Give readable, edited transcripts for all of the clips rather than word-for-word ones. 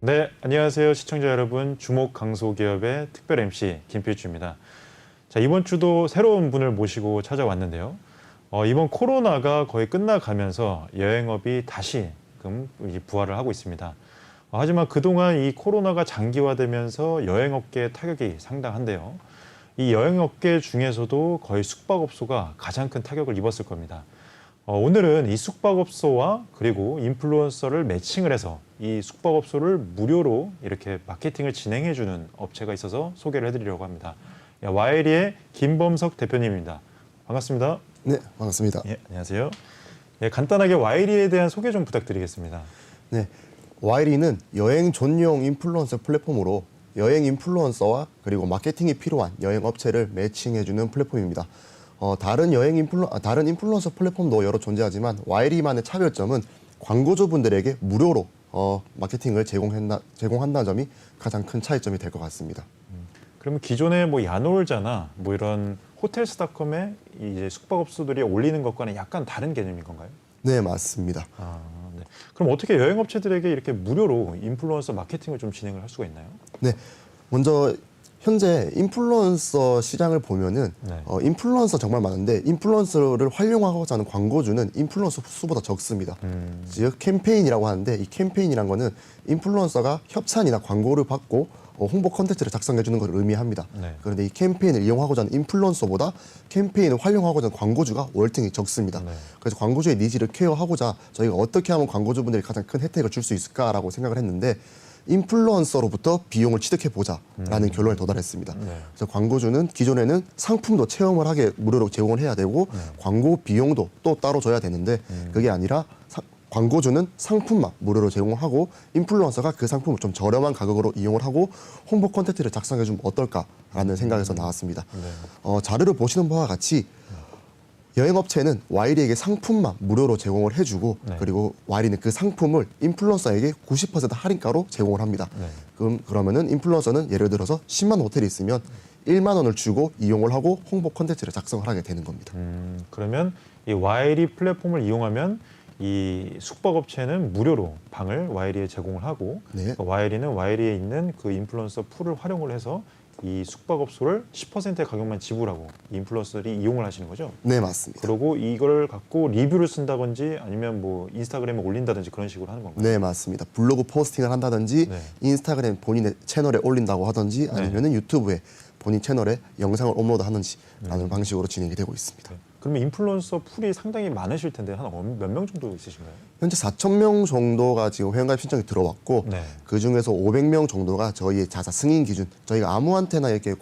네, 안녕하세요. 시청자 여러분. 주목 강소기업의 특별 MC 김필주입니다. 자, 이번 주도 새로운 분을 모시고 찾아왔는데요. 이번 코로나가 거의 끝나가면서 여행업이 다시금 부활을 하고 있습니다. 하지만 그동안 이 코로나가 장기화되면서 여행업계의 타격이 상당한데요. 이 여행업계 중에서도 거의 숙박업소가 가장 큰 타격을 입었을 겁니다. 오늘은 이 숙박업소와 그리고 인플루언서를 매칭을 해서 이 숙박업소를 무료로 이렇게 마케팅을 진행해주는 업체가 있어서 소개를 해드리려고 합니다. 와이리의 김범석 대표님입니다. 반갑습니다. 네, 반갑습니다. 예, 안녕하세요. 예, 간단하게 와이리에 대한 소개 좀 부탁드리겠습니다. 네, 와이리는 여행 전용 인플루언서 플랫폼으로 여행 인플루언서와 그리고 마케팅이 필요한 여행 업체를 매칭해주는 플랫폼입니다. 다른 인플루언서 플랫폼도 여러 존재하지만 와이리만의 차별점은 광고주분들에게 무료로 마케팅을 제공한다는 점이 가장 큰 차이점이 될 것 같습니다. 그러면 기존의 야놀자나 이런 호텔스닷컴에 이제 숙박업소들이 올리는 것과는 약간 다른 개념인 건가요? 네, 맞습니다. 네. 그럼 어떻게 여행업체들에게 이렇게 무료로 인플루언서 마케팅을 좀 진행을 할 수가 있나요? 네, 먼저 현재 인플루언서 시장을 보면은 네. 인플루언서 정말 많은데 인플루언서를 활용하고자 하는 광고주는 인플루언서 수보다 적습니다. 즉 캠페인이라고 하는데 이 캠페인이란 거는 인플루언서가 협찬이나 광고를 받고 홍보 콘텐츠를 작성해 주는 것을 의미합니다. 네. 그런데 이 캠페인을 이용하고자 하는 인플루언서보다 캠페인을 활용하고자 하는 광고주가 월등히 적습니다. 네. 그래서 광고주의 니즈를 케어하고자 저희가 어떻게 하면 광고주분들이 가장 큰 혜택을 줄 수 있을까라고 생각을 했는데 인플루언서로부터 비용을 취득해보자라는 결론에 도달했습니다. 네. 그래서 광고주는 기존에는 상품도 체험을 하게 무료로 제공을 해야 되고 광고 비용도 또 따로 줘야 되는데 그게 아니라 광고주는 상품만 무료로 제공하고 인플루언서가 그 상품을 좀 저렴한 가격으로 이용을 하고 홍보 콘텐츠를 작성해주면 어떨까라는 생각에서 나왔습니다. 네. 자료를 보시는 바와 같이 여행업체는 와이리에게 상품만 무료로 제공을 해주고 네. 그리고 와이리는 그 상품을 인플루언서에게 90% 할인가로 제공을 합니다. 네. 그러면은 인플루언서는 예를 들어서 10만 원 호텔이 있으면 1만 원을 주고 이용을 하고 홍보 콘텐츠를 작성을 하게 되는 겁니다. 그러면 이 와이리 플랫폼을 이용하면 이 숙박업체는 무료로 방을 와이리에 제공을 하고 네. 와이리는 와이리에 있는 그 인플루언서 풀을 활용을 해서 이 숙박업소를 10%의 가격만 지불하고 인플루언서들이 이용을 하시는 거죠? 네, 맞습니다. 그리고 이걸 갖고 리뷰를 쓴다든지 아니면 인스타그램에 올린다든지 그런 식으로 하는 건가요? 네, 맞습니다. 블로그 포스팅을 한다든지 네. 인스타그램 본인의 채널에 올린다고 하든지 아니면은 유튜브에 본인 채널에 영상을 업로드하는지 라는 방식으로 진행이 되고 있습니다. 네. 그러면 인플루언서 풀이 상당히 많으실 텐데 한 몇 명 정도 있으신가요? 현재 4,000명 정도가 지금 회원가입 신청이 들어왔고 네. 그중에서 500명 정도가 저희의 자사 승인 기준 저희가 아무한테나 이렇게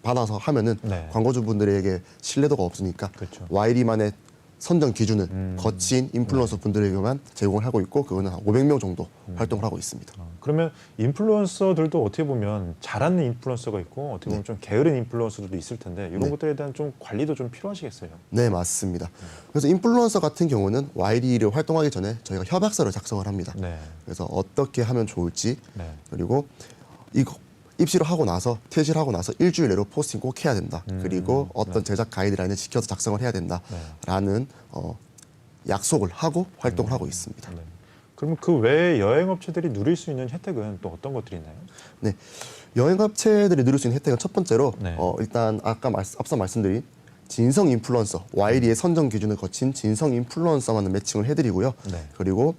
받아서 하면은 네. 광고주분들에게 신뢰도가 없으니까 그렇죠. 와이리만의 선정 기준은 거친 인플루언서 분들에게만 제공을 하고 있고 그거는 한 500명 정도 활동을 하고 있습니다. 그러면 인플루언서들도 어떻게 보면 잘하는 인플루언서가 있고 어떻게 보면 좀 게으른 인플루언서들도 있을 텐데 이런 것들에 대한 좀 관리도 좀 필요하시겠어요? 네, 맞습니다. 그래서 인플루언서 같은 경우는 와이리를 활동하기 전에 저희가 협약서를 작성을 합니다. 네. 그래서 어떻게 하면 좋을지 네. 그리고 이거 입시를 하고 나서 퇴실을 하고 나서 일주일 내로 포스팅 꼭 해야 된다. 그리고 어떤 제작 가이드라인을 지켜서 작성을 해야 된다라는 약속을 하고 활동을 하고 있습니다. 네. 그럼 그 외에 여행업체들이 누릴 수 있는 혜택은 또 어떤 것들이 있나요? 네, 여행업체들이 누릴 수 있는 혜택은 첫 번째로 네. 일단 앞서 말씀드린 진성 인플루언서, 와이리의 선정 기준을 거친 진성 인플루언서만을 매칭을 해드리고요. 네. 그리고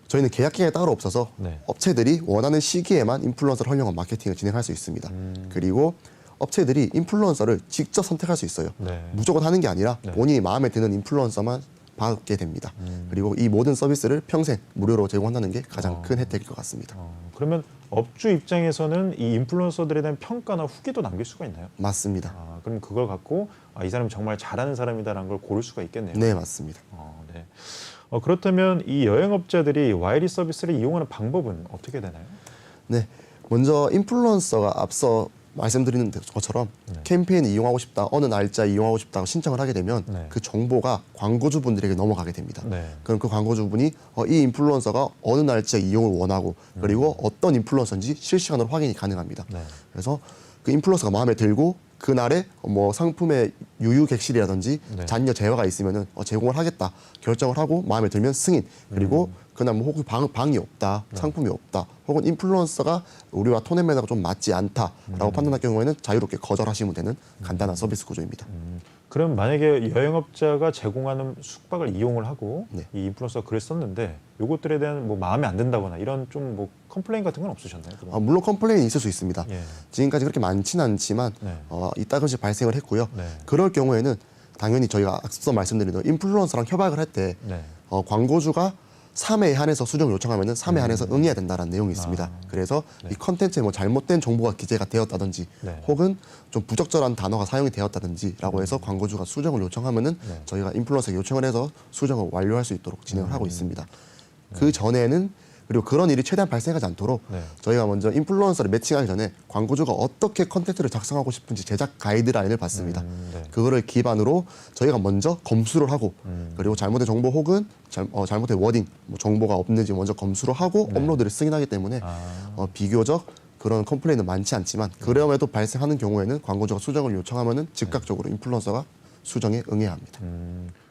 저희는 계약 기간이 따로 없어서 네. 업체들이 원하는 시기에만 인플루언서를 활용한 마케팅을 진행할 수 있습니다. 그리고 업체들이 인플루언서를 직접 선택할 수 있어요. 네. 무조건 하는 게 아니라 네. 본인이 마음에 드는 인플루언서만 받게 됩니다. 그리고 이 모든 서비스를 평생 무료로 제공한다는 게 가장 큰 혜택일 것 같습니다. 그러면 업주 입장에서는 이 인플루언서들에 대한 평가나 후기도 남길 수가 있나요? 맞습니다. 그럼 그걸 갖고 이 사람이 정말 잘하는 사람이다라는 걸 고를 수가 있겠네요. 네, 맞습니다. 네. 그렇다면 이 여행업자들이 와이리 서비스를 이용하는 방법은 어떻게 되나요? 네, 먼저 인플루언서가 앞서 말씀드리는 것처럼 캠페인을 이용하고 싶다, 어느 날짜에 이용하고 싶다고 신청을 하게 되면 그 정보가 광고주분들에게 넘어가게 됩니다. 그럼 그 광고주분이 이 인플루언서가 어느 날짜에 이용을 원하고 그리고 어떤 인플루언서인지 실시간으로 확인이 가능합니다. 그래서 그 인플루언서가 마음에 들고 그날에 뭐 상품의 유유 객실이라든지 네. 잔여 제외가 있으면은 제공을 하겠다 결정을 하고 마음에 들면 승인 그리고 그날 뭐 혹은 방이 없다 상품이 없다 혹은 인플루언서가 우리와 톤 앤 매너가 좀 맞지 않다라고 판단할 경우에는 자유롭게 거절하시면 되는 간단한 서비스 구조입니다. 그럼 만약에 여행업자가 제공하는 숙박을 이용을 하고 네. 이 인플루언서가 글을 썼는데 요것들에 대한 뭐 마음에 안 든다거나 이런 좀 뭐 컴플레인 같은 건 없으셨나요? 그동안? 물론 컴플레인이 있을 수 있습니다. 예. 지금까지 그렇게 많지는 않지만 네. 이따금씩 발생을 했고요. 네. 그럴 경우에는 당연히 저희가 앞서 말씀드린 대로 인플루언서랑 협약을 할 때 네. 광고주가 3회에 한해서 수정을 요청하면은 3회 한해서 응해야 된다는 내용이 있습니다. 그래서 이 컨텐츠에 뭐 잘못된 정보가 기재가 되었다든지 네. 혹은 좀 부적절한 단어가 사용이 되었다든지라고 해서 광고주가 수정을 요청하면은 네. 저희가 인플루언서에 요청을 해서 수정을 완료할 수 있도록 진행을 하고 있습니다. 그 전에는 그리고 그런 일이 최대한 발생하지 않도록 네. 저희가 먼저 인플루언서를 매칭하기 전에 광고주가 어떻게 컨텐츠를 작성하고 싶은지 제작 가이드라인을 받습니다. 네. 그거를 기반으로 저희가 먼저 검수를 하고 그리고 잘못된 정보 혹은 잘못된 워딩, 뭐 정보가 없는지 먼저 검수를 하고 업로드를 승인하기 때문에 비교적 그런 컴플레인은 많지 않지만 그럼에도 발생하는 경우에는 광고주가 수정을 요청하면은 즉각적으로 인플루언서가 수정에 응해야 합니다.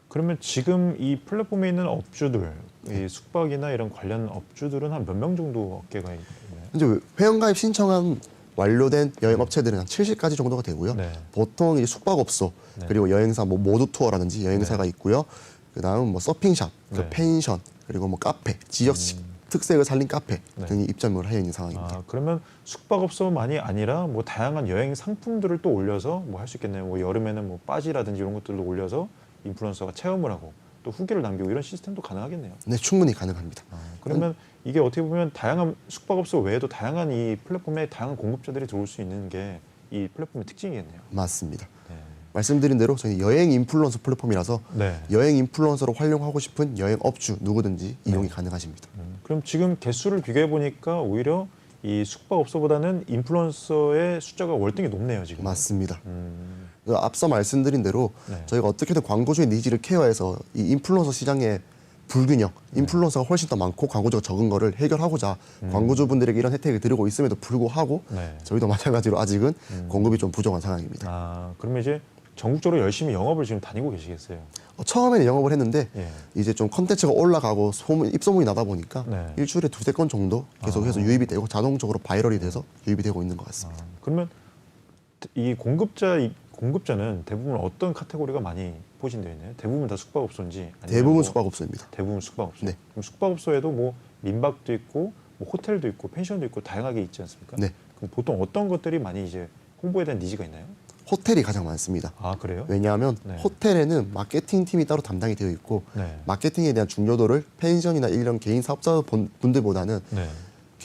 그러면 지금 이 플랫폼에 있는 업주들, 이 숙박이나 이런 관련 업주들은 한 몇 명 정도 업계가 있나요? 이제 회원가입 신청한 완료된 여행 업체들은 한 70가지 정도가 되고요. 네. 보통 이제 숙박업소 네. 그리고 여행사 뭐 모두 투어라든지 여행사가 있고요. 그다음 뭐 서핑샵, 그 네. 펜션 그리고 뭐 카페, 지역 특색을 살린 카페 네. 등이 입점을 해 있는 상황입니다. 그러면 숙박업소만이 아니라 뭐 다양한 여행 상품들을 또 올려서 뭐 할 수 있겠네요. 뭐 여름에는 뭐 빠지라든지 이런 것들도 올려서 인플루언서가 체험을 하고 또 후기를 남기고 이런 시스템도 가능하겠네요. 네, 충분히 가능합니다. 그러면 이게 어떻게 보면 다양한 숙박업소 외에도 다양한 이 플랫폼에 다양한 공급자들이 들어올 수 있는 게 이 플랫폼의 특징이겠네요. 맞습니다. 네. 말씀드린 대로 저희 여행 인플루언서 플랫폼이라서 네. 여행 인플루언서로 활용하고 싶은 여행 업주 누구든지 이용이 가능하십니다. 그럼 지금 개수를 비교해 보니까 오히려 이 숙박업소보다는 인플루언서의 숫자가 월등히 높네요, 지금. 맞습니다. 앞서 말씀드린 대로 네. 저희가 어떻게든 광고주의 니즈를 케어해서 이 인플루언서 시장의 불균형, 인플루언서가 훨씬 더 많고 광고주가 적은 거를 해결하고자 광고주분들에게 이런 혜택을 드리고 있음에도 불구하고 네. 저희도 마찬가지로 아직은 공급이 좀 부족한 상황입니다. 그러면 이제 전국적으로 열심히 영업을 지금 다니고 계시겠어요? 처음에는 영업을 했는데 예. 이제 좀 컨텐츠가 올라가고 입소문이 나다 보니까 네. 일주일에 두세 건 정도 계속해서 유입이 되고 자동적으로 바이럴이 돼서 유입이 되고 있는 것 같습니다. 그러면 이 공급자는 대부분 어떤 카테고리가 많이 포진되어 있나요? 대부분 다 숙박업소인지 아니면 대부분 뭐 숙박업소입니다. 대부분 숙박업소. 네. 그럼 숙박업소에도 뭐 민박도 있고 뭐 호텔도 있고 펜션도 있고 다양하게 있지 않습니까? 네. 그럼 보통 어떤 것들이 많이 이제 홍보에 대한 니즈가 있나요? 호텔이 가장 많습니다. 그래요? 왜냐하면 네. 호텔에는 마케팅 팀이 따로 담당이 되어 있고 네. 마케팅에 대한 중요도를 펜션이나 이런 개인 사업자 분들보다는 네.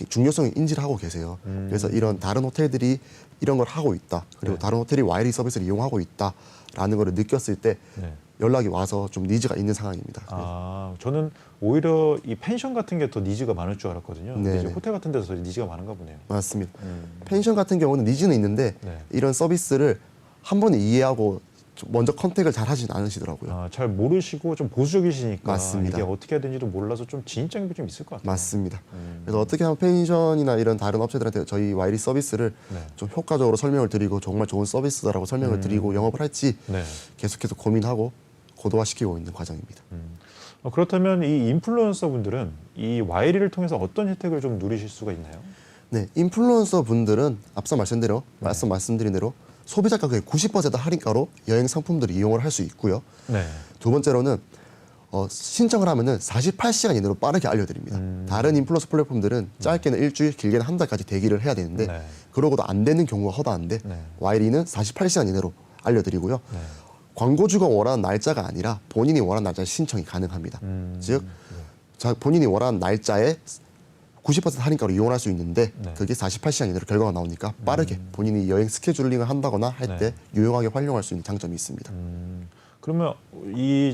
중요성을 인지를 하고 계세요. 그래서 이런 다른 호텔들이 이런 걸 하고 있다. 그리고 네. 다른 호텔이 와이리 서비스를 이용하고 있다라는 걸 느꼈을 때 네. 연락이 와서 좀 니즈가 있는 상황입니다. 저는 오히려 이 펜션 같은 게 더 니즈가 많을 줄 알았거든요. 근데 이제 네네. 호텔 같은 데서 더 니즈가 많은가 보네요. 맞습니다. 펜션 같은 경우는 니즈는 있는데 네. 이런 서비스를 한 번에 이해하고 먼저 컨택을 잘 하진 않으시더라고요. 잘 모르시고 좀 보수적이시니까 맞습니다. 이게 어떻게 해야 되는지도 몰라서 좀 진입장벽이 좀 있을 것 같아요. 맞습니다. 그래서 어떻게 하면 펜션이나 이런 다른 업체들한테 저희 와이리 서비스를 네. 좀 효과적으로 설명을 드리고 정말 좋은 서비스다라고 설명을 드리고 영업을 할지 네. 계속해서 고민하고 고도화시키고 있는 과정입니다. 그렇다면 이 인플루언서 분들은 이 와이리를 통해서 어떤 혜택을 좀 누리실 수가 있나요? 네, 인플루언서 분들은 앞서 말씀드린 대로 소비자 가격의 90% 할인가로 여행 상품들을 이용을 할 수 있고요. 네. 두 번째로는 신청을 하면은 48시간 이내로 빠르게 알려드립니다. 다른 인플루언서 플랫폼들은 짧게는 일주일, 길게는 한 달까지 대기를 해야 되는데 네. 그러고도 안 되는 경우가 허다한데 네. 와이리는 48시간 이내로 알려드리고요. 네. 광고주가 원하는 날짜가 아니라 본인이 원하는 날짜에 신청이 가능합니다. 즉 본인이 원하는 날짜에 90% 할인가로 이용할 수 있는데 네. 그게 48시간 이내로 결과가 나오니까 빠르게 본인이 여행 스케줄링을 한다거나 할 때 네. 유용하게 활용할 수 있는 장점이 있습니다. 그러면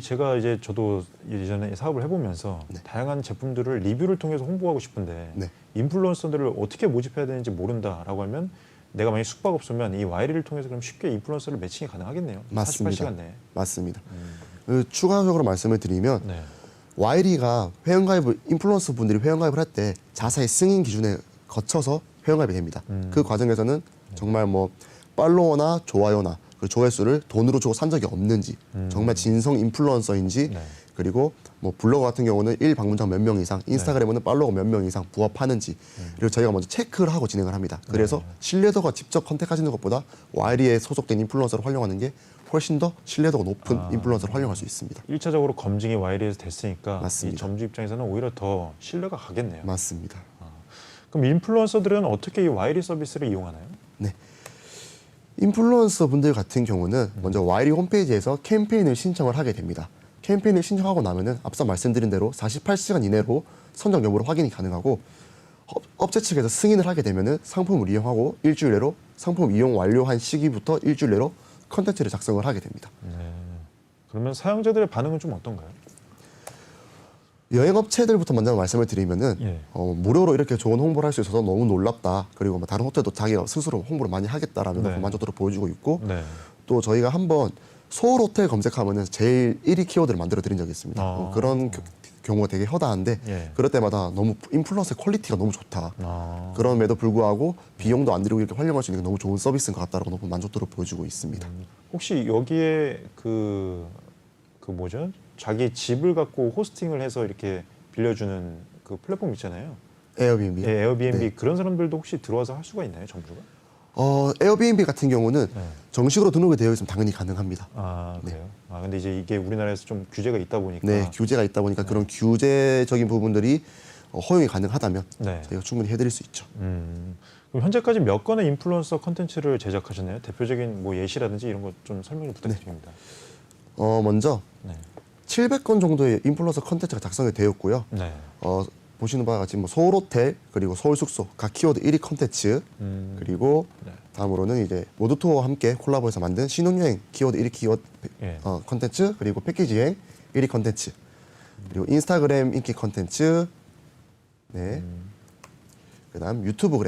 제가 이제 저도 예전에 사업을 해보면서 다양한 제품들을 리뷰를 통해서 홍보하고 싶은데 네. 인플루언서들을 어떻게 모집해야 되는지 모른다라고 하면 내가 만약 숙박업소면 이 와이리를 통해서 그럼 쉽게 인플루언서를 매칭이 가능하겠네요. 맞습니다. 48시간 내에. 맞습니다. 추가적으로 말씀을 드리면 네. 와이리가 인플루언서 분들이 회원가입을 할 때 자사의 승인 기준에 거쳐서 회원가입이 됩니다. 그 과정에서는 정말 뭐 팔로워나 좋아요나 그 조회수를 돈으로 주고 산 적이 없는지, 정말 진성 인플루언서인지, 네. 그리고 뭐 블로거 같은 경우는 1방문자 몇 명 이상, 인스타그램은 팔로워 몇 명 이상 부합하는지, 그리고 저희가 먼저 체크를 하고 진행을 합니다. 그래서 신뢰도가 직접 컨택하시는 것보다 와이리에 소속된 인플루언서를 활용하는 게 훨씬 더 신뢰도가 높은 인플루언서를 활용할 수 있습니다. 1차적으로 검증이 와이리에서 됐으니까 이 맞습니다. 점주 입장에서는 오히려 더 신뢰가 가겠네요. 맞습니다. 그럼 인플루언서들은 어떻게 이 와이리 서비스를 이용하나요? 네. 인플루언서 분들 같은 경우는 먼저 와이리 홈페이지에서 캠페인을 신청을 하게 됩니다. 캠페인을 신청하고 나면은 앞서 말씀드린 대로 48시간 이내로 선정 여부를 확인이 가능하고, 업체 측에서 승인을 하게 되면은 상품을 이용하고 일주일 내로 상품 이용 완료한 시기부터 일주일 내로 컨텐츠를 작성을 하게 됩니다. 네. 그러면 사용자들의 반응은 좀 어떤가요? 여행업체들부터 먼저 말씀을 드리면은 예. 무료로 이렇게 좋은 홍보를 할 수 있어서 너무 놀랍다. 그리고 뭐 다른 호텔도 자기가 스스로 홍보를 많이 하겠다라는 네. 만족도를 보여주고 있고, 네. 또 저희가 한번 서울 호텔 검색하면은 제일 1위 키워드를 만들어 드린 적이 있습니다. 그런 경우가 되게 허다한데 예. 그럴 때마다 너무 인플루언서의 퀄리티가 너무 좋다. 아. 그럼에도 불구하고 비용도 안 들이고 이렇게 활용할 수 있는 게 너무 좋은 서비스인 것 같다라고 높은 만족도를 보여주고 있습니다. 혹시 여기에 그 뭐죠? 자기 집을 갖고 호스팅을 해서 이렇게 빌려주는 그 플랫폼 있잖아요. 에어비앤비. 예, 에어비앤비 네. 그런 사람들도 혹시 들어와서 할 수가 있나요, 점주가? 에어비앤비 같은 경우는 네. 정식으로 등록이 되어 있으면 당연히 가능합니다. 아, 그래요? 아, 근데 이제 이게 우리나라에서 좀 규제가 있다 보니까. 네, 규제가 있다 보니까 그런 규제적인 부분들이 허용이 가능하다면 네. 저희가 충분히 해드릴 수 있죠. 그럼 현재까지 몇 건의 인플루언서 컨텐츠를 제작하셨나요? 대표적인 뭐 예시라든지 이런 것 좀 설명을 부탁드립니다. 먼저 네. 700건 정도의 인플루언서 컨텐츠가 작성이 되었고요. 네. 보시는 바와 같이 뭐 서울 호텔 그리고 서울 숙소 각 키워드 1위 컨텐츠, 그리고 네. 다음으로는 이제 모두 투어와 함께 콜라보해서 만든 신혼여행 키워드 1위 키워드 예. 컨텐츠, 그리고 패키지 여행 1위 컨텐츠, 그리고 인스타그램 인기 컨텐츠, 네. 그다음 유튜버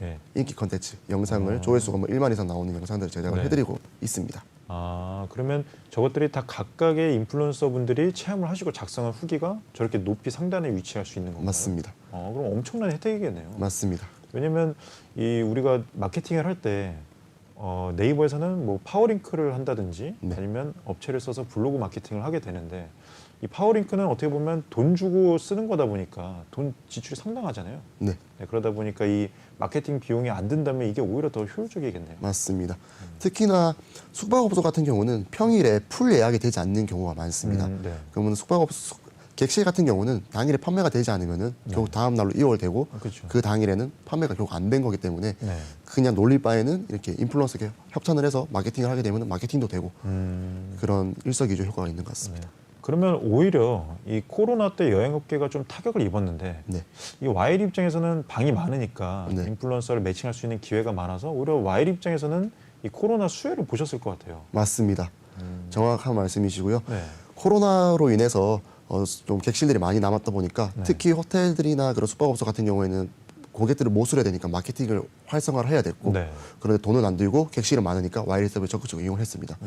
예. 인기 컨텐츠 영상을 조회수가 뭐 1만 이상 나오는 영상들을 제작을 네. 해드리고 있습니다. 아, 그러면 저것들이 다 각각의 인플루언서 분들이 체험을 하시고 작성한 후기가 저렇게 높이 상단에 위치할 수 있는 건가요? 맞습니다. 그럼 엄청난 혜택이겠네요. 맞습니다. 왜냐면 이 우리가 마케팅을 할 때 네이버에서는 뭐 파워링크를 한다든지 네. 아니면 업체를 써서 블로그 마케팅을 하게 되는데, 이 파워링크는 어떻게 보면 돈 주고 쓰는 거다 보니까 돈 지출이 상당하잖아요. 네. 네, 그러다 보니까 이 마케팅 비용이 안 든다면 이게 오히려 더 효율적이겠네요. 맞습니다. 특히나 숙박업소 같은 경우는 평일에 풀 예약이 되지 않는 경우가 많습니다. 네. 그러면 숙박업소 객실 같은 경우는 당일에 판매가 되지 않으면은 결국 다음 날로 이월되고 그렇죠. 그 당일에는 판매가 결국 안 된 거기 때문에 네. 그냥 놀릴 바에는 이렇게 인플루언서에게 협찬을 해서 마케팅을 하게 되면 마케팅도 되고 그런 일석이조 효과가 있는 것 같습니다. 네. 그러면 오히려 이 코로나 때 여행업계가 좀 타격을 입었는데, 네. 이 와이리 입장에서는 방이 많으니까 네. 인플루언서를 매칭할 수 있는 기회가 많아서 오히려 와이리 입장에서는 이 코로나 수혜를 보셨을 것 같아요. 맞습니다. 정확한 말씀이시고요. 네. 코로나로 인해서 좀 객실들이 많이 남았다 보니까 네. 특히 호텔들이나 그런 숙박업소 같은 경우에는 고객들을 모술해야 되니까 마케팅을 활성화를 해야 됐고, 네. 그런데 돈은 안 들고 객실은 많으니까 와이리 서비스 적극적으로 이용을 했습니다.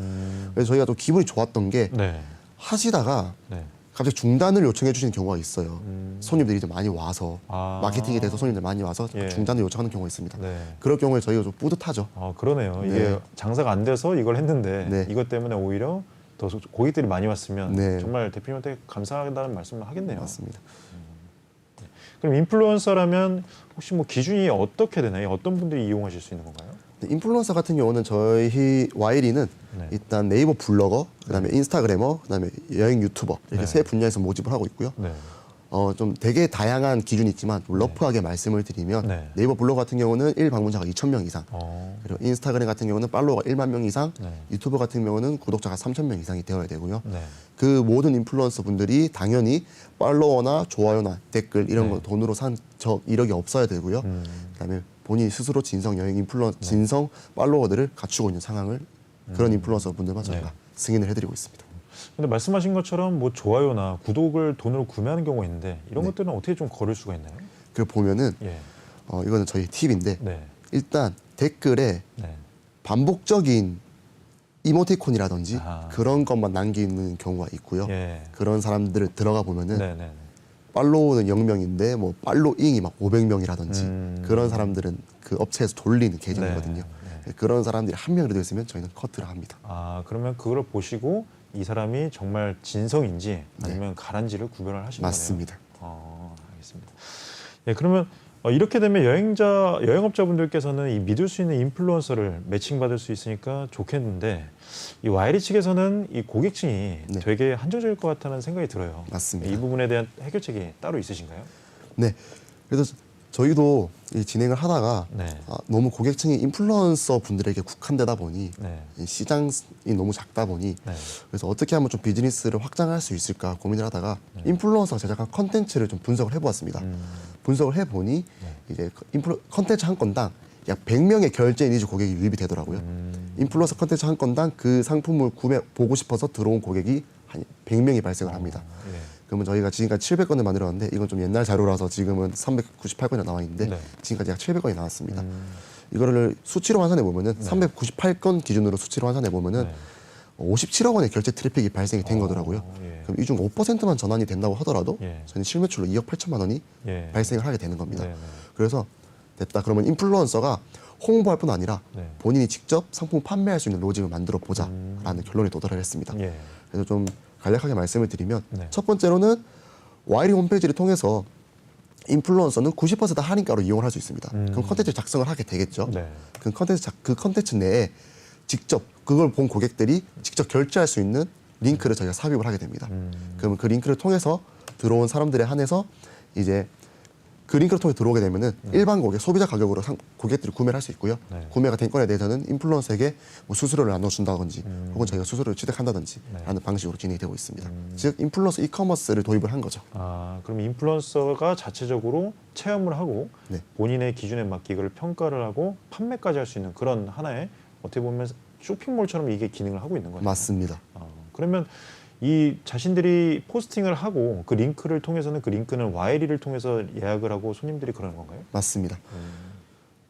그래서 저희가 좀 기분이 좋았던 게 네. 하시다가 네. 갑자기 중단을 요청해 주시는 경우가 있어요. 손님들이 좀 많이 와서 마케팅에 대해서 손님들 많이 와서 예. 중단을 요청하는 경우가 있습니다. 네. 그럴 경우에 저희가 좀 뿌듯하죠. 그러네요. 이게 네. 장사가 안 돼서 이걸 했는데 네. 이것 때문에 오히려 더 고객들이 많이 왔으면 네. 정말 대표님한테 감사하다는 말씀을 하겠네요. 맞습니다. 그럼 인플루언서라면 혹시 뭐 기준이 어떻게 되나요? 어떤 분들이 이용하실 수 있는 건가요? 인플루언서 같은 경우는 저희 와이리는 네. 일단 네이버 블로거, 그다음에 인스타그래머, 그다음에 여행 유튜버 이렇게 네. 세 분야에서 모집을 하고 있고요. 네. 좀 되게 다양한 기준이 있지만 좀 러프하게 말씀을 드리면 네. 네이버 블로거 같은 경우는 1방문자가 2,000명 이상, 어. 그리고 인스타그램 같은 경우는 팔로워가 1만 명 이상, 네. 유튜버 같은 경우는 구독자가 3,000명 이상이 되어야 되고요. 네. 그 모든 인플루언서 분들이 당연히 팔로워나 좋아요나 댓글 이런 네. 거 돈으로 산 적 이력이 없어야 되고요. 그다음에 본인 스스로 진성 여행 진성 팔로워들을 갖추고 있는 상황을 그런 인플루언서 분들만 저희가 네. 승인을 해드리고 있습니다. 근데 말씀하신 것처럼 뭐 좋아요나 구독을 돈으로 구매하는 경우가 있는데 이런 네. 것들은 어떻게 좀 거를 수가 있나요? 그 보면은 예. 이거는 저희 팁인데 네. 일단 댓글에 네. 반복적인 이모티콘이라든지 아. 그런 것만 남기는 경우가 있고요. 예. 그런 사람들을 들어가 보면은 네, 네. 팔로우는 0명인데 뭐 팔로잉이 막 500명이라든지 그런 사람들은 그 업체에서 돌리는 계정이거든요. 네. 그런 사람들이 한 명이라도 있으면 저희는 커트를 합니다. 아, 그러면 그걸 보시고 이 사람이 정말 진성인지 아니면 가란지를 구별을 하시는 맞습니다. 거네요. 알겠습니다. 예, 그러면 이렇게 되면 여행업자분들께서는 이 믿을 수 있는 인플루언서를 매칭받을 수 있으니까 좋겠는데 이 와이리 측에서는 이 고객층이 네. 되게 한정적일 것 같다는 생각이 들어요. 맞습니다. 이 부분에 대한 해결책이 따로 있으신가요? 네. 그래서 저희도 이 진행을 하다가 네. 너무 고객층이 인플루언서 분들에게 국한되다 보니 네. 이 시장이 너무 작다 보니 네. 그래서 어떻게 하면 좀 비즈니스를 확장할 수 있을까 고민을 하다가 인플루언서가 제작한 컨텐츠를 좀 분석을 해보았습니다. 분석을 해보니 이제 컨텐츠 한 건당 약 100명의 결제 니즈 고객이 유입이 되더라고요. 인플루언서 컨텐츠 한 건당 그 상품을 보고 싶어서 들어온 고객이 한 100명이 발생을 합니다. 예. 그러면 저희가 지금까지 700건을 만들었는데 이건 좀 옛날 자료라서 지금은 398건이 나와 있는데 네. 지금까지 약 700건이 나왔습니다. 이거를 수치로 환산해 보면은 398건 기준으로 수치로 환산해 보면은 네. 57억 원의 결제 트래픽이 발생이 된 거더라고요. 예. 그럼 이 중 5%만 전환이 된다고 하더라도 예. 저는 실매출로 2억 8천만 원이 예. 발생을 하게 되는 겁니다. 네, 네. 그래서 됐다. 그러면 인플루언서가 홍보할 뿐 아니라 네. 본인이 직접 상품 판매할 수 있는 로직을 만들어 보자라는 결론에 도달을 했습니다. 예. 그래서 좀 간략하게 말씀을 드리면 네. 첫 번째로는 와이리 홈페이지를 통해서 인플루언서는 90% 할인가로 이용을 할 수 있습니다. 그럼 컨텐츠 작성을 하게 되겠죠. 네. 그 컨텐츠 내에 직접 그걸 본 고객들이 직접 결제할 수 있는 링크를 저희가 삽입을 하게 됩니다. 그러면 그 링크를 통해서 들어온 사람들에 한해서 이제 그 링크를 통해 들어오게 되면은 일반 고객, 소비자 가격으로 고객들이 구매를 할 수 있고요. 네. 구매가 된 건에 대해서는 인플루언서에게 뭐 수수료를 나눠준다든지 혹은 저희가 수수료를 취득한다든지 네. 하는 방식으로 진행이 되고 있습니다. 즉 인플루언서 이커머스를 도입을 한 거죠. 그럼 인플루언서가 자체적으로 체험을 하고 네. 본인의 기준에 맞게 이걸 평가를 하고 판매까지 할 수 있는 그런 하나의 어떻게 보면 쇼핑몰처럼 이게 기능을 하고 있는 거예요. 맞습니다. 그러면 이 자신들이 포스팅을 하고 그 링크를 통해서는 그 링크는 와이리를 통해서 예약을 하고 손님들이 그러는 건가요? 맞습니다.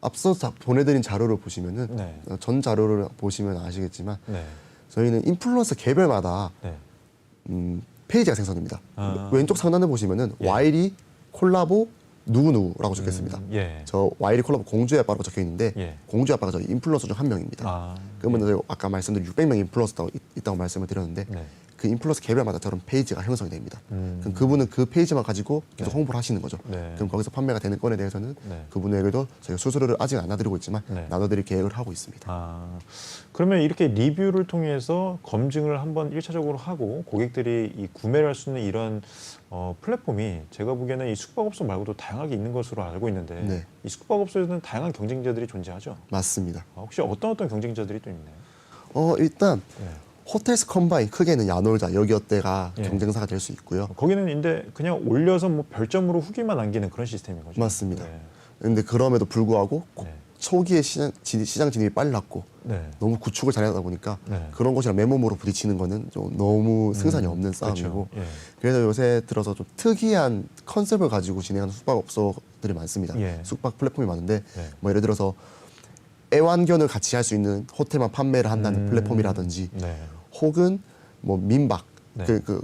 앞서 보내드린 자료를 보시면은 네. 전 자료를 보시면 아시겠지만 네. 저희는 인플루언서 개별마다 네. 페이지가 생성됩니다. 아. 왼쪽 상단을 보시면은 예. 와이리 콜라보 누구누구라고 적혀 있습니다. 예. 저 와이리 콜라보 공주의 아빠라고 적혀 있는데 예. 공주의 아빠가 저희 인플루언서 중 한 명입니다. 그러면 저희 아까 말씀드린 600명 인플루언서가 있다고 말씀을 드렸는데 네. 그 인플루언서 개별마다 저런 페이지가 형성이 됩니다. 음. 그럼 그분은 그 페이지만 가지고 계속 네. 홍보를 하시는 거죠. 네. 그럼 거기서 판매가 되는 건에 대해서는 네. 그분에게도 저희가 수수료를 아직 안 나눠드리고 있지만 네. 나눠드릴 계획을 하고 있습니다. 그러면 이렇게 리뷰를 통해서 검증을 한번 1차적으로 하고 고객들이 이 구매를 할 수 있는 이런 플랫폼이 제가 보기에는 이 숙박업소 말고도 다양하게 있는 것으로 알고 있는데 네. 이 숙박업소에는 다양한 경쟁자들이 존재하죠. 맞습니다. 혹시 어떤 경쟁자들이 또 있나요? 일단 예. 호텔스 컴바인 크게는 야놀자 여기어때가 예. 경쟁사가 될 수 있고요. 거기는 근데 그냥 올려서 뭐 별점으로 후기만 남기는 그런 시스템인 거죠. 맞습니다. 네. 근데 그럼에도 불구하고 네. 초기에 시장 진입이 빨랐고 네. 너무 구축을 잘하다 보니까 네. 그런 곳이랑 맨몸으로 부딪히는 거는 좀 너무 승산이 없는 싸움이고 그렇죠. 예. 그래서 요새 들어서 좀 특이한 컨셉을 가지고 진행하는 숙박업소들이 많습니다. 예. 숙박 플랫폼이 많은데 네. 뭐 예를 들어서 애완견을 같이 할 수 있는 호텔만 판매를 한다는 플랫폼이라든지 네. 혹은 뭐 민박 네. 그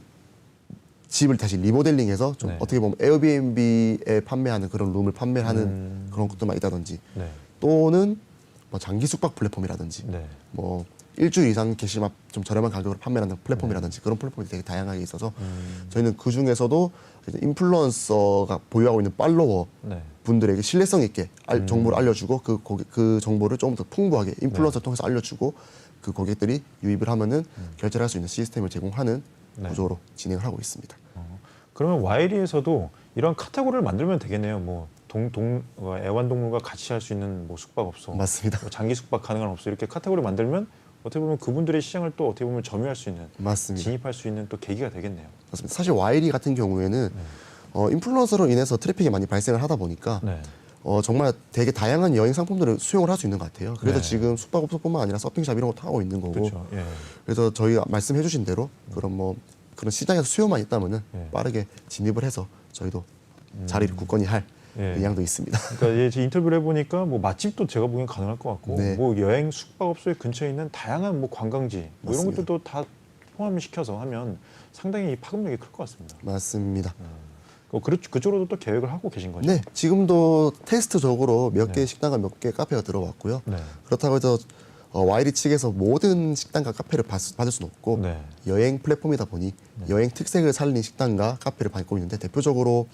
집을 다시 리모델링해서 좀 네. 어떻게 보면 에어비앤비에 판매하는 그런 룸을 판매하는 그런 것들만 있다든지 네. 또는 뭐 장기 숙박 플랫폼이라든지 네. 뭐 일주일 이상 계시면 좀 저렴한 가격으로 판매하는 플랫폼이라든지 그런 플랫폼이 되게 다양하게 있어서 저희는 그 중에서도 인플루언서가 보유하고 있는 팔로워 네. 분들에게 신뢰성 있게 정보를 알려주고 그 정보를 조금 더 풍부하게 인플루언서 통해서 알려주고 그 고객들이 유입을 하면은 결제를 할 수 있는 시스템을 제공하는 네. 구조로 진행을 하고 있습니다. 그러면 와이리에서도 이런 카테고리를 만들면 되겠네요. 뭐 애완동물과 같이 할 수 있는 뭐 숙박업소, 맞습니다. 뭐 장기 숙박 가능한 업소 이렇게 카테고리 만들면 어떻게 보면 그분들의 시장을 또 어떻게 보면 점유할 수 있는, 맞습니다. 진입할 수 있는 또 계기가 되겠네요. 맞습니다. 사실 와이리 같은 경우에는 인플루언서로 인해서 트래픽이 많이 발생을 하다 보니까 네. 정말 되게 다양한 여행 상품들을 수용을 할 수 있는 것 같아요. 그래서 네. 지금 숙박업소뿐만 아니라 서핑샵 이런 것도 하고 있는 거고. 그렇죠. 예. 그래서 저희가 말씀해주신 대로 그런 시장에서 수요만 있다면은 네. 빠르게 진입을 해서 저희도 자리를 굳건히 할 예. 의향도 있습니다. 그러니까 제 인터뷰를 해보니까 뭐 맛집도 제가 보기엔 가능할 것 같고, 네. 뭐 여행 숙박업소의 근처에 있는 다양한 뭐 관광지 뭐 이런 맞습니다. 것들도 다 포함시켜서 하면 상당히 파급력이 클 것 같습니다. 맞습니다. 그쪽으로도 또 계획을 하고 계신 거죠? 네, 지금도 테스트적으로 몇 개 네. 식당과 몇 개 카페가 들어왔고요. 네. 그렇다고 해서 와이리 측에서 모든 식당과 카페를 받을 수는 없고 네. 여행 플랫폼이다 보니 여행 특색을 살린 식당과 카페를 받고 있는데 대표적으로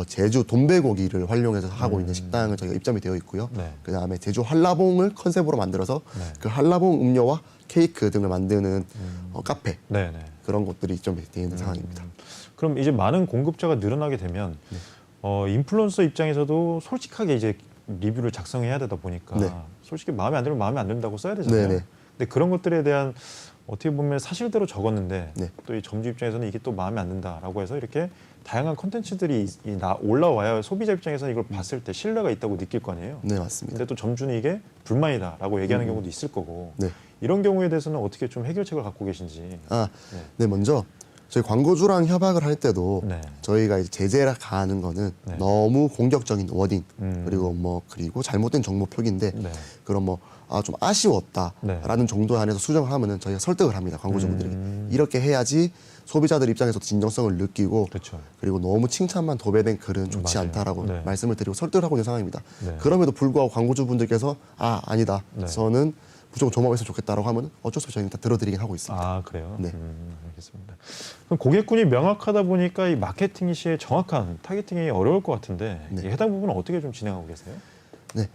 제주 돈베고기를 활용해서 하고 있는 식당을 저희가 입점이 되어 있고요. 네. 그다음에 제주 한라봉을 컨셉으로 만들어서 네. 그 한라봉 음료와 케이크 등을 만드는 카페 네, 네. 그런 곳들이 입점이 되어 있는 상황입니다. 그럼 이제 많은 공급자가 늘어나게 되면 인플루언서 입장에서도 솔직하게 이제 리뷰를 작성해야 되다 보니까 네. 솔직히 마음에 안 들면 마음에 안 든다고 써야 되잖아요. 네네. 근데 그런 것들에 대한 어떻게 보면 사실대로 적었는데 네. 또 이 점주 입장에서는 이게 또 마음에 안 든다라고 해서 이렇게 다양한 콘텐츠들이 올라와야 소비자 입장에서는 이걸 봤을 때 신뢰가 있다고 느낄 거 아니에요. 네, 맞습니다. 근데 또 점주는 이게 불만이다라고 얘기하는 경우도 있을 거고 네. 이런 경우에 대해서는 어떻게 좀 해결책을 갖고 계신지. 네, 먼저 저희 광고주랑 협약을 할 때도 네. 저희가 이제 제재를 가하는 거는 네. 너무 공격적인 워딩 그리고 잘못된 정보 표기인데 네. 그럼 좀 아쉬웠다라는 정도에 한해서 수정을 하면은 저희가 설득을 합니다. 광고주분들에게 이렇게 해야지 소비자들 입장에서도 진정성을 느끼고 그렇죠. 그리고 너무 칭찬만 도배된 글은 좋지 맞아요. 않다라고 네. 말씀을 드리고 설득을 하고 있는 상황입니다. 네. 그럼에도 불구하고 광고주분들께서 아니다. 네. 저는 무조건 조마했으면 좋겠다라고 하면 어쩔 수 없이 저희는 다 들어드리긴 하고 있습니다. 아, 그래요? 네. 알겠습니다. 그럼 고객군이 명확하다 보니까 이 마케팅 시에 정확한 타겟팅이 어려울 것 같은데 네. 이 해당 부분은 어떻게 좀 진행하고 계세요? 네.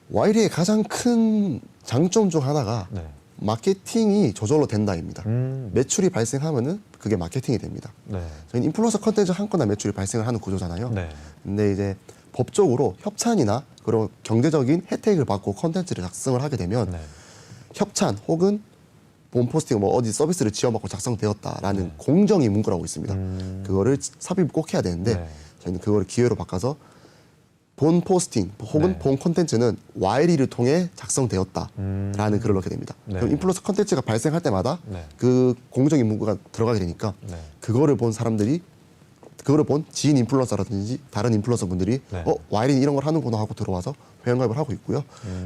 와이리의 가장 큰 장점 중 하나가 네. 마케팅이 저절로 된다입니다. 음, 매출이 발생하면은 그게 마케팅이 됩니다. 네. 저희는 인플루언서 컨텐츠 한 건당 매출이 발생을 하는 구조잖아요. 네. 근데 이제 법적으로 협찬이나 그런 경제적인 혜택을 받고 컨텐츠를 작성을 하게 되면 네. 협찬 혹은 본 포스팅 어디 서비스를 지원받고 작성되었다라는 네. 공정이 문구라고 있습니다. 그거를 삽입을 꼭 해야 되는데 네. 저희는 그거를 기회로 바꿔서 본 포스팅 혹은 네. 본 콘텐츠는 와이리를 통해 작성되었다라는 글을 넣게 됩니다. 네. 그럼 인플루언서 콘텐츠가 발생할 때마다 네. 그 공정인 문구가 들어가게 되니까 네. 그거를 본 사람들이 그거를 본 지인 인플루언서라든지 다른 인플루언서 분들이 네. 와이리는 이런 걸 하는구나 하고 들어와서 회원가입을 하고 있고요.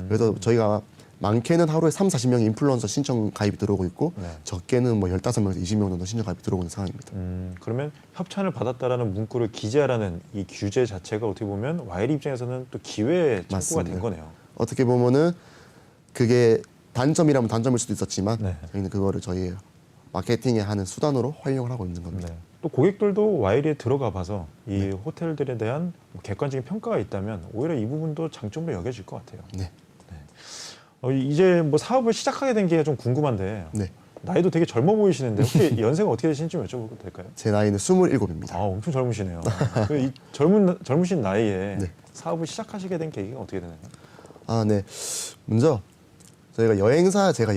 그래서 저희가 많게는 하루에 30-40명의 인플루언서 신청 가입이 들어오고 있고 네. 적게는 15명에서 20명 정도 신청 가입이 들어오고 있는 상황입니다. 그러면 협찬을 받았다라는 문구를 기재하라는 이 규제 자체가 어떻게 보면 와이리 입장에서는 또 기회의 창구가 맞습니다. 된 거네요. 어떻게 보면은 그게 단점이라면 단점일 수도 있었지만 네. 저희는 그거를 저희 마케팅에 하는 수단으로 활용을 하고 있는 겁니다. 네. 또 고객들도 와이리에 들어가 봐서 이 호텔들에 대한 객관적인 평가가 있다면 오히려 이 부분도 장점으로 여겨질 것 같아요. 네. 이제 뭐 사업을 시작하게 된 게 좀 궁금한데 네. 나이도 되게 젊어 보이시는데 혹시 연세가 어떻게 되시는지 좀 여쭤봐도 될까요? 제 나이는 27입니다. 아, 엄청 젊으시네요. 이 젊으신 나이에 네. 사업을 시작하시게 된 계기가 어떻게 되나요? 네. 먼저 제가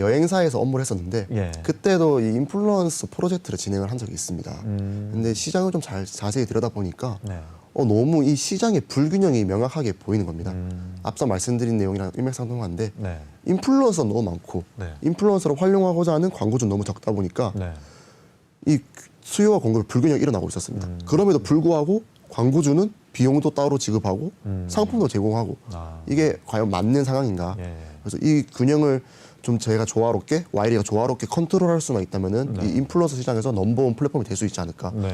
여행사에서 업무를 했었는데 예. 그때도 이 인플루언서 프로젝트를 진행을 한 적이 있습니다. 근데 시장을 좀 자세히 들여다보니까 네. 너무 이 시장의 불균형이 명확하게 보이는 겁니다. 앞서 말씀드린 내용이랑 일맥상통한데 네. 인플루언서 너무 많고 네. 인플루언서를 활용하고자 하는 광고주 너무 적다 보니까 네. 이 수요와 공급의 불균형이 일어나고 있었습니다. 그럼에도 불구하고 광고주는 비용도 따로 지급하고 상품도 제공하고 아. 이게 과연 맞는 상황인가? 예. 그래서 이 균형을 좀 제가 와이리가 조화롭게 컨트롤할 수만 있다면은 네. 이 인플루언서 시장에서 넘버원 플랫폼이 될 수 있지 않을까라는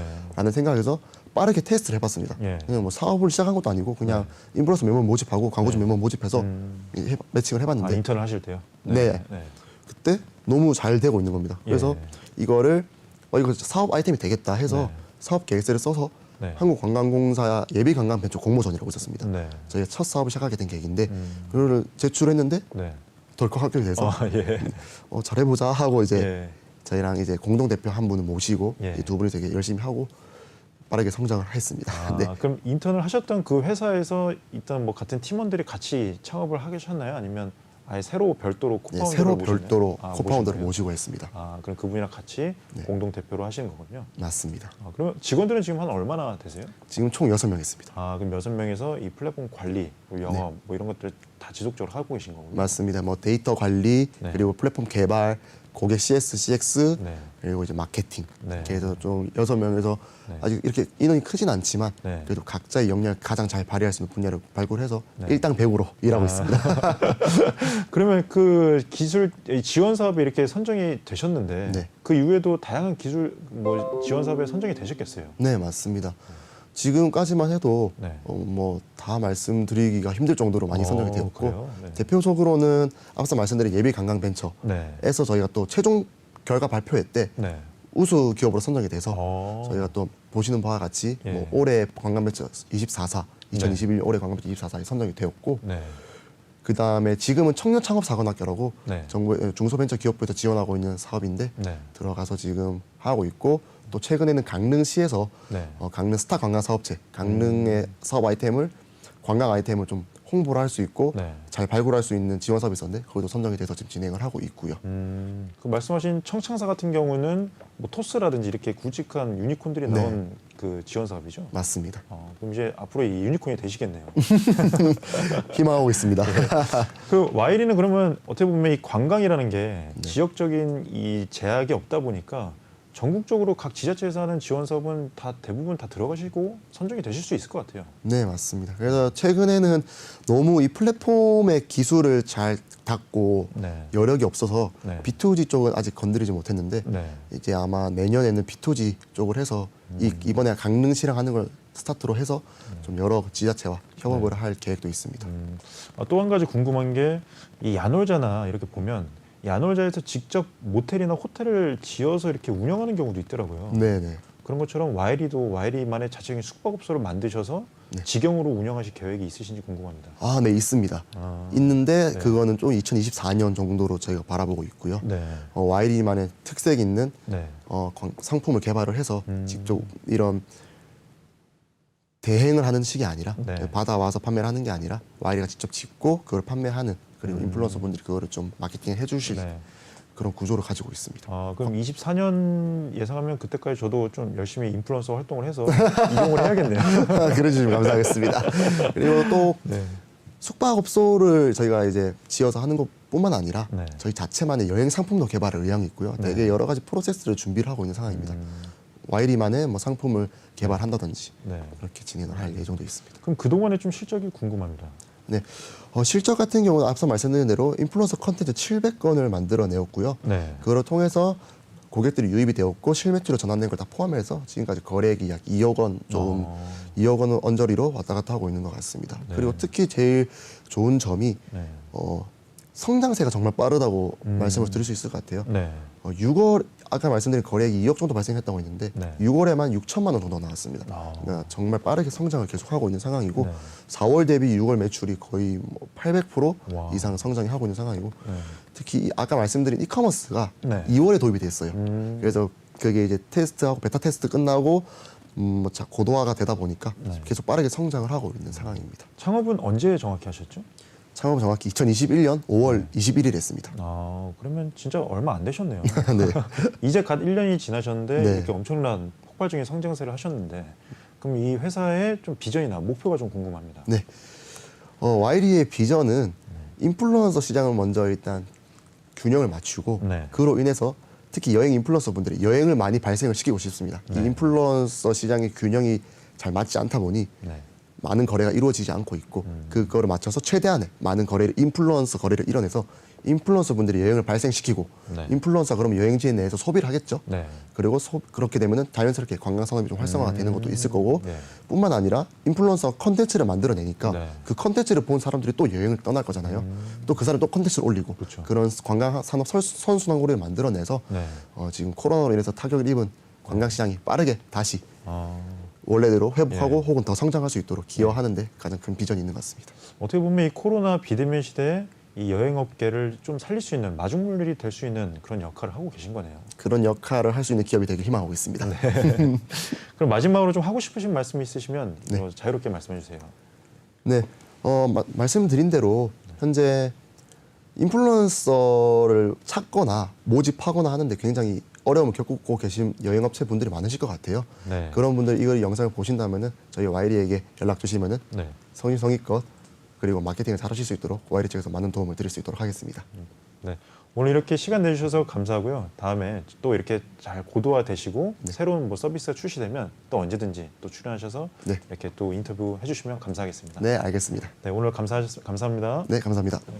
네. 생각에서 빠르게 테스트를 해봤습니다. 예. 그냥 뭐 사업을 시작한 것도 아니고 그냥 인플루언서 몇 명 모집하고 광고주 몇 명 모집해서 매칭을 아, 해봤는데 인턴을 하실 때요? 네. 그때 너무 잘 되고 있는 겁니다. 그래서 예. 이거를 이거 사업 아이템이 되겠다 해서 네. 사업 계획서를 써서 네. 한국관광공사 예비관광벤처 공모전이라고 있었습니다. 네. 저희가 첫 사업을 시작하게 된 계획인데 그거를 제출했는데 네. 덜컥 합격이 돼서 예. 잘해보자 하고 이제 예. 저희랑 이제 공동 대표 한 분을 모시고 예. 이 두 분이 되게 열심히 하고 빠르게 성장을 했습니다. 아, 네. 그럼 인턴을 하셨던 그 회사에서 일단 뭐 같은 팀원들이 같이 창업을 하셨나요? 아니면 아예 새로 별도로 코파운더를 새로 모셨나요? 별도로 아, 코파운더를 모시고요? 모시고 했습니다. 아, 그럼 그분이랑 같이 네. 공동 대표로 하시는 거군요. 맞습니다. 아, 그러면 직원들은 지금 한 얼마나 되세요? 지금 총 6명 있습니다. 아, 그럼 6명에서 이 플랫폼 관리, 그리고 영업 네. 뭐 이런 것들 다 지속적으로 하고 계신 거군요. 맞습니다. 뭐 데이터 관리 네. 그리고 플랫폼 개발, 고객 CS, CX 네. 그리고 이제 마케팅 네. 이렇게 해서 좀 6명에서 네. 아직 이렇게 인원이 크진 않지만 네. 그래도 각자의 역량을 가장 잘 발휘할 수 있는 분야를 발굴해서 네. 일당백으로 일하고 아. 있습니다. 그러면 그 기술 지원 사업이 이렇게 선정이 되셨는데 네. 그 이후에도 다양한 기술 뭐 지원 사업에 선정이 되셨겠어요. 네, 맞습니다. 지금까지만 해도 네. 뭐 다 말씀드리기가 힘들 정도로 많이 선정이 되었고 그래요? 네. 대표적으로는 앞서 말씀드린 예비 관광 벤처에서 네. 저희가 또 최종 결과 발표회 때 네. 우수 기업으로 선정이 돼서 어. 저희가 또 보시는 바와 같이 예. 뭐 올해 관광벤처 24사, 2021 올해 관광벤처 24사에 선정이 되었고 네. 그 다음에 지금은 청년창업사관학교라고 네. 정부 중소벤처기업부에서 지원하고 있는 사업인데 네. 들어가서 지금 하고 있고 또 최근에는 강릉시에서 네. 강릉 스타 관광사업체 강릉의 사업 아이템을 관광 아이템을 좀 홍보를 할 수 있고 네. 잘 발굴할 수 있는 지원 사업이 있었는데 거기도 선정이 돼서 지금 진행을 하고 있고요. 그 말씀하신 청창사 같은 경우는 뭐 토스라든지 이렇게 굵직한 유니콘들이 네. 나온 그 지원 사업이죠. 맞습니다. 그럼 이제 앞으로 이 유니콘이 되시겠네요. 희망하고 있습니다. 그 와이리는 그러면 어떻게 보면 이 관광이라는 게 네. 지역적인 이 제약이 없다 보니까 전국적으로 각 지자체에서 하는 지원 사업은 다 대부분 다 들어가시고 선정이 되실 수 있을 것 같아요. 네, 맞습니다. 그래서 최근에는 너무 이 플랫폼의 기술을 잘 닦고 네. 여력이 없어서 네. B2G 쪽은 아직 건드리지 못했는데 네. 이제 아마 내년에는 B2G 쪽을 해서 이번에 강릉시랑 하는 걸 스타트로 해서 좀 여러 지자체와 협업을 할 계획도 있습니다. 또 한 가지 궁금한 게 이 야놀자나 이렇게 보면 야놀자에서 직접 모텔이나 호텔을 지어서 이렇게 운영하는 경우도 있더라고요. 네네. 그런 것처럼 와이리도 와이리만의 자체적인 숙박업소를 만드셔서 네. 직영으로 운영하실 계획이 있으신지 궁금합니다. 아, 네, 있습니다. 아, 있는데 네. 그거는 좀 2024년 정도로 저희가 바라보고 있고요. 네. 와이리만의 특색 있는 네. 상품을 개발을 해서 직접 이런 대행을 하는 식이 아니라 네. 받아와서 판매를 하는 게 아니라 와이리가 직접 짓고 그걸 판매하는 그리고 인플루언서 분들이 그거를 좀 마케팅 해주실 네. 그런 구조를 가지고 있습니다. 그럼 24년 예상하면 그때까지 저도 좀 열심히 인플루언서 활동을 해서 이용을 해야겠네요. 그래주시면 감사하겠습니다. 그리고 또 네. 숙박업소를 저희가 이제 지어서 하는 것뿐만 아니라 네. 저희 자체만의 여행 상품도 개발을 의향이 있고요. 네. 되게 여러 가지 프로세스를 준비를 하고 있는 상황입니다. 와이리만의 뭐 상품을 개발한다든지 네. 그렇게 진행을 할 예정도 있습니다. 그럼 그동안의 좀 실적이 궁금합니다. 네, 실적 같은 경우는 앞서 말씀드린 대로 인플루언서 컨텐츠 700건을 만들어내었고요. 네. 그걸 통해서 고객들이 유입이 되었고 실매출로 전환된 걸 다 포함해서 지금까지 거래액이 약 2억 원 조금 2억 원은 언저리로 왔다 갔다 하고 있는 것 같습니다. 네. 그리고 특히 제일 좋은 점이 네. 성장세가 정말 빠르다고 말씀을 드릴 수 있을 것 같아요. 네. 6월 아까 말씀드린 거래액이 2억 정도 발생했다고 했는데 네. 6월에만 6천만 원 정도 나왔습니다. 아. 그러니까 정말 빠르게 성장을 계속하고 있는 상황이고 네. 4월 대비 6월 매출이 거의 뭐 800% 와. 이상 성장이 하고 있는 상황이고 네. 특히 아까 말씀드린 이커머스가 네. 2월에 도입이 됐어요. 음. 그래서 그게 이제 테스트하고 베타 테스트 끝나고 고도화가 되다 보니까 네. 계속 빠르게 성장을 하고 있는 상황입니다. 창업은 언제 정확히 하셨죠? 창업은 정확히 2021년 5월 21일 했습니다. 그러면 진짜 얼마 안 되셨네요. 네. 이제 갓 1년이 지나셨는데 네. 이렇게 엄청난 폭발적인 성장세를 하셨는데 그럼 이 회사의 좀 비전이나 목표가 좀 궁금합니다. 네. 와이리의 비전은 인플루언서 시장을 먼저 일단 균형을 맞추고 네. 그로 인해서 특히 여행 인플루언서 분들이 여행을 많이 발생을 시키고 싶습니다. 이 네. 인플루언서 시장의 균형이 잘 맞지 않다 보니 네. 많은 거래가 이루어지지 않고 있고 그거를 맞춰서 최대한의 많은 거래를 인플루언서 거래를 이뤄내서 인플루언서 분들이 여행을 발생시키고 네. 인플루언서 그러면 여행지에 내에서 소비를 하겠죠. 네. 그리고 그렇게 되면은 자연스럽게 관광 산업이 좀 활성화가 되는 것도 있을 거고 네. 뿐만 아니라 인플루언서 컨텐츠를 만들어내니까 네. 그 컨텐츠를 본 사람들이 또 여행을 떠날 거잖아요. 또 그 사람이 또 컨텐츠를 올리고 그렇죠. 그런 관광 산업 선순환고리를 만들어내서 네. 지금 코로나로 인해서 타격을 입은 관광 시장이 빠르게 다시 아, 원래대로 회복하고 예. 혹은 더 성장할 수 있도록 기여하는 데 가장 큰 비전이 있는 것 같습니다. 어떻게 보면 이 코로나 비대면 시대에 이 여행업계를 좀 살릴 수 있는 마중물이 될 수 있는 그런 역할을 하고 계신 거네요. 그런 역할을 할 수 있는 기업이 되길 희망하고 있습니다. 그럼 마지막으로 좀 하고 싶으신 말씀이 있으시면 네. 자유롭게 말씀해 주세요. 네, 말씀드린 대로 현재 인플루언서를 찾거나 모집하거나 하는데 굉장히 어려움을 겪고 계신 여행업체 분들이 많으실 것 같아요. 네. 그런 분들 이걸 영상을 보신다면은 저희 와이리에게 연락 주시면은 네. 성의껏 그리고 마케팅을 잘하실 수 있도록 와이리 측에서 많은 도움을 드릴 수 있도록 하겠습니다. 네. 오늘 이렇게 시간 내주셔서 감사하고요. 다음에 또 이렇게 잘 고도화 되시고 새로운 뭐 서비스가 출시되면 또 언제든지 또 출연하셔서 네. 이렇게 또 인터뷰 해주시면 감사하겠습니다. 네, 알겠습니다. 네, 오늘 감사합니다. 네, 감사합니다. 네.